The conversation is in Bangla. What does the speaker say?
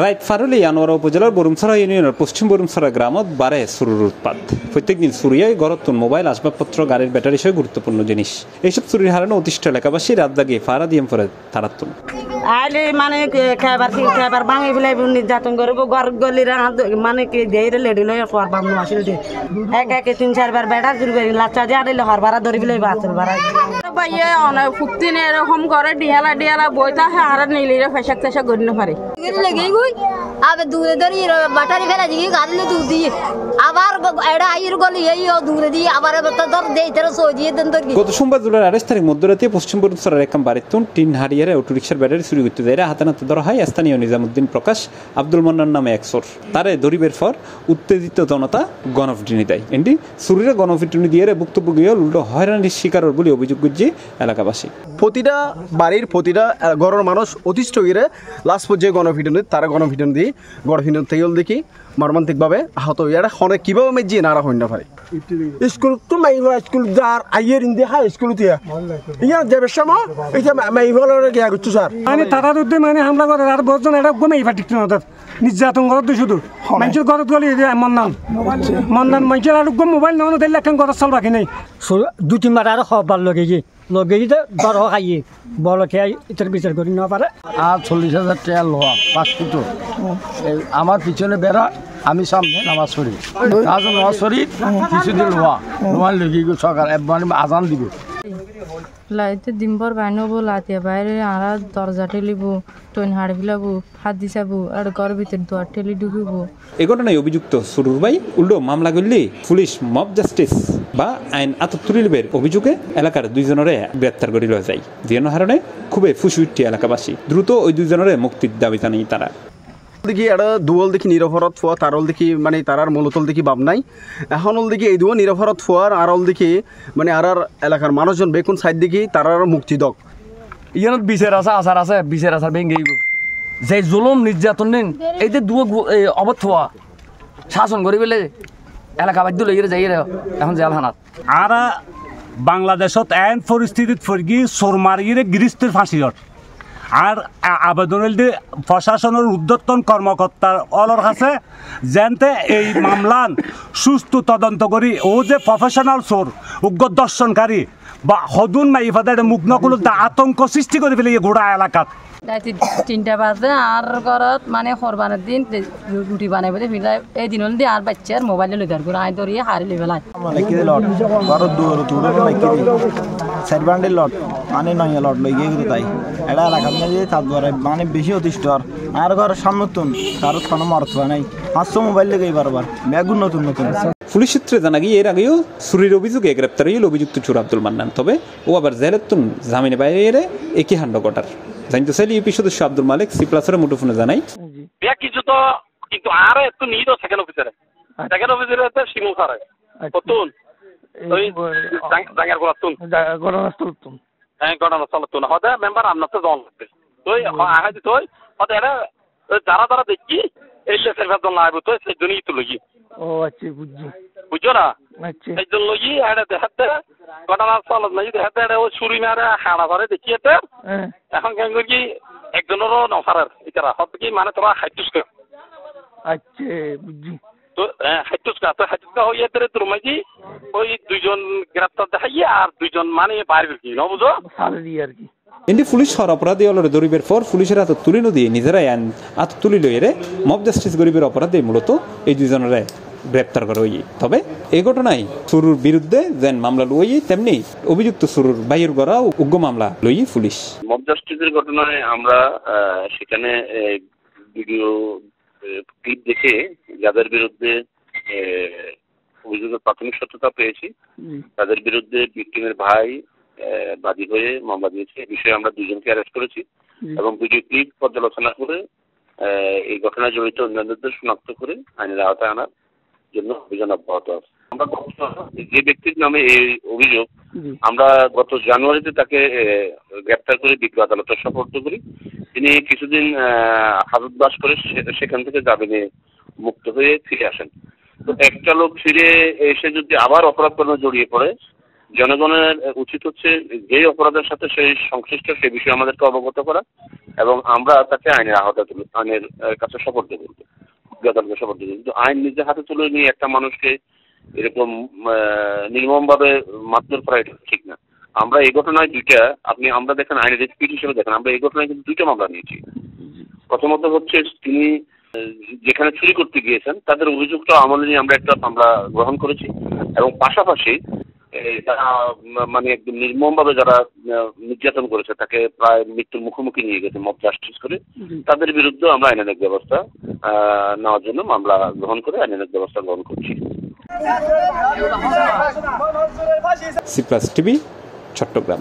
রাইট ফারুলি আনোয়ারা উপজেলার বরুমছড়া ইউনিয়নের পশ্চিম বরুমছড়া গ্রামত বাড়ে চুরির উৎপাত। প্রত্যেকদিন চুরিয়ায় গড়তুন মোবাইল, আসবাবপত্র, গাড়ির ব্যাটারি সহ গুরুত্বপূর্ণ জিনিস। এইসব চুরির হারানো অতিষ্ঠ এলাকাবাসী রাত জাগিয়ে ফারা দিয়ে পরে তারাতুন আইলে মানে খাবার ভাঙি ফেলাই নির্যাতন করবো ঘর গলিরা মানে কি দিয়ে লেডি লই বাম আসিল দিয়ে একে 3-4 বার বেড়া জুড়ি বেরি লাচ্চা দিয়ে আড়িলে হর ভাড়া ধরি ফেলাই বাসের ভাড়া ভাইয়ে অনেক ফুক্তিন এরকম করে ডিহালা বইতা হারা নিলে ফেসাক টেসাক গড়ি না পারে লেগেই গই আবে দূরে ধরি বাটারি ফেলা দিই গাড়িলে দুধ দিয়ে আবার এড়া আইর গলি এই দূরে দিয়ে আবার ধর দেই তারা সই দিয়ে দেন ধর গত সোমবার জুলাই 28 তারিখ মধ্যরাতে পশ্চিম বরুমছড়ার একদম বাড়িতুন টিন হারিয়ারে অটোরিকশার ব্যাটারি চুরি করতে যায় হাতে নাতে ধরা হয় স্থানীয় নিজামুদ্দিন প্রকাশ আব্দুল মান্নান নামে এক চোর। তারে দরিবের পর উত্তেজিত জনতা গণপিটুনি দেয়। এন্ডি চুরিরা গণপিটুনি দিয়ে ভুক্তভোগী উল্টো হয়রানির শিকার বলে অভিযোগ করছে এলাকাবাসী। প্রতিটা বাড়ির প্রতিটা ঘরের মানুষ অতিষ্ঠ গিয়ে লাস্ট পর্যায়ে গণপিটুনি তারা গণপিটুনি দিয়ে গণপিটুনি থেকে দেখি মর্মান্তিকভাবে আহত হয়ে অনেক কীভাবে মেজিয়ে নারা হইনা পারে স্কুল তো মাইবা স্কুল যার আইয়ের ইন্দি হাই স্কুল দিয়া ইয়া যাবে সময় এটা মাইভালের গিয়া গুচ্ছু স্যার মানে তারা উদ্দে মানে হামলা করে আর বজন এটা গমেই ফাটিক না ওদের নির্যাতন করতে শুধু মানুষের ঘরত গলি মন্নান মানুষের আর গম মোবাইল না দিলে এখন ঘর চল বাকি নেই 2-3 বার আর খবর লগে গিয়ে দর খাইয়ে বড় খেয়ে এটার বিচার করি না পারে। আর 40,000 টাকা লোয়া 5 ফুট আমার পিছনে বেড়া আমি সামনে নামাজ পড়ি নামাজ পড়ি কিছুদিন লোয়া লেগে সরকার আজান দিব লাইতে দিনভর বাইনবো লাতিয়া বাইরে আরা দরজা ঠেলিব টইন হাড় ফেলাবো হাত দিছাবো আর ঘর ভিতর দুয়ার ঠেলি ঢুকিব। এ ঘটনায় অভিযুক্ত সুরুর ভাই উল্টো মামলা করলে পুলিশ মব জাস্টিস বা আইন আটক তুলিবের অভিযোগে এলাকার 2 জনরে গ্রেপ্তার করে লওয়া যায়। যে কারণে খুবই ফুসি উঠছে এলাকাবাসী। দ্রুত ওই 2 জনরে মুক্তির দাবি জানাই তারা। দেখি এটা দুয়াল দেখি নিরপরাধ ফোয়া তারল দেখি মানে তারার মূলতল দেখি ভাব নাই এখন হল দেখি এই দুয়া নিরপরাধ ফোয়ার আরল দেখি মানে আর এলাকার মানুষজন বেকুন সাইড দেখি তারার মুক্তি দক ইয়ানত বিচার আছে আচার আছে বিচার আচার ভেঙে যে জুলুম নির্যাতন নেন এই যে দুয়া অবথোয়া শাসন করি বলে এলাকা বাধ্য লইয়ে যাই এখন জেলখানাত আর বাংলাদেশত এন পরিস্থিতিত ফরগি চোর মারিয়ে গৃহস্থের ফাঁসিয়ত আর আবেদন প্রশাসনের উদ্যতন কর্মকর্তার অলর কাছে যেনতে এই মামলান সুস্থ তদন্ত করি ও যে প্রফেশনাল চোর উগ্র দর্শনকারী বা হদুন মাইফাদের মুখ নকল আতঙ্ক সৃষ্টি করে ফেলে গোড়া এলাকাত। 3টা বাজে আর ঘরত মানে সরবানের দিন রুটি বানাই বলে ফিরাই এই দিন হল দিয়ে আর বাচ্চার মোবাইলে লই ধর আই ধরিয়ে হারিয়ে ফেলাই সাইডবান্ডের লট মানে নয় লট লই গিয়ে তাই এটা এলাকা যে তার দ্বারা মানে বেশি অতিষ্ঠ আর ঘর সামনতুন তার কোনো মর্ত নাই 500 মোবাইল লেগে বারবার ব্যাগুন নতুন পুলিশ সূত্রে জানা গিয়ে এর আগেও চুরির অভিযোগে গ্রেপ্তার হইল অভিযুক্ত চোর আব্দুল মান্নান। তবে ও আবার জেলেতুন জামিনে বাইরে একই হান্ড ঘটার জানতে চাইলে ইউপি সদস্য আব্দুল মালিক সি+এর মুঠোফোনে জানাই কিছু তো কিন্তু আর একটু নিয়ে তো সেকেন্ড অফিসারে শিমু স্যার কতুন ওই জাঙ্গার গোলাতুন ঘটনাস্থল হ্যাঁ ঘটনাস্থল হতে মেম্বার আপনার তো জন লাগবে তুই আগে তুই হতে এটা যারা দেখি এই লেসের জন লাগবে তুই সেই জন্যই তো লগি ও আচ্ছা বুঝছো না সেই জন্য লগি এটা দেখাতে ঘটনাস্থল না যদি দেখাতে ও ছুরি মারে হানা করে দেখি এটা এখন কেন করি একজনেরও নফারের এটা হতে কি মানে তোরা হাইটুসকে আচ্ছা বুঝছি তো হাইটুসকা হইয়া তোর মাঝি ওই 2 জন গ্রেপ্তার দেখাইয়ে আর 2 জন মানে বাইরে কি না বুঝো সারি আর কি। এন্ডি পুলিশ হর অপরাধী অলরে দরিবের পর পুলিশের হাতে তুলে নদী নিজেরাই হাত তুলি লইরে মব জাস্টিস গরিবের অপরাধে মূলত এই 2 জনের গ্রেপ্তার করা হই। তবে এই ঘটনায় সুরুর বিরুদ্ধে যেন মামলা লই তেমনি অভিযুক্ত সুরুর বাইরের গড়া উগ্র মামলা লই পুলিশ। মব জাস্টিসের ঘটনায় আমরা সেখানে ভিডিও ক্লিপ দেখে যাদের বিরুদ্ধে অভিযোগের প্রাথমিক সত্যতা পেয়েছি তাদের বিরুদ্ধে ভিকটিমের ভাই বাদী হয়ে মামলা দিয়েছে। এই বিষয়ে আমরা 2 জনকে অ্যারেস্ট করেছি এবং ভিডিও ক্লিপ পর্যালোচনা করে এই ঘটনায় জড়িত অন্যান্যদের শনাক্ত করে আইনের আওতায় আনার জন্য অভিযান অব্যাহত আছে। আমরা যে ব্যক্তির নামে এই অভিযোগ আমরা গত জানুয়ারিতে তাকে গ্রেপ্তার করে বিজ্ঞ আদালতে সোপর্দ করি। তিনি কিছুদিন হাজতবাস করে সেখান থেকে জামিনে মুক্ত হয়ে ফিরে আসেন। তো একটা লোক ফিরে এসে যদি আবার অপরাধ কর্মে জড়িয়ে পড়ে জনগণের উচিত হচ্ছে যে অপরাধের সাথে সেই সংশ্লিষ্ট সে বিষয়ে আমাদেরকে অবগত করা এবং আমরা তাকে আইনের আইনের কাছে সোপর্দ করব, আদালতে সোপর্দ করব। কিন্তু আইন নিজের হাতে তুলে নিয়ে একটা মানুষকে এরকম নির্মমভাবে মারধর করা এটা ঠিক না। আমরা এই ঘটনায় আমরা দেখেন আইনের স্পিড হিসেবে দেখেন, আমরা এই ঘটনায় কিন্তু 2টা মামলা নিয়েছি। প্রথমত হচ্ছে তিনি যেখানে চুরি করতে গিয়েছেন তাদের অভিযোগটা আমলে নিয়ে আমরা একটা মামলা গ্রহণ করেছি এবং পাশাপাশি তারা মানে একদম নির্মমভাবে যারা নির্যাতন করেছে তাকে প্রায় মৃত্যুর মুখোমুখি নিয়ে গেছে মব জাস্টিস করে, তাদের বিরুদ্ধে আমরা আইনানুগ ব্যবস্থা নেওয়ার জন্য মামলা গ্রহণ করে আইনানুগ ব্যবস্থা গ্রহণ করছি। C plus TV, Chittagong.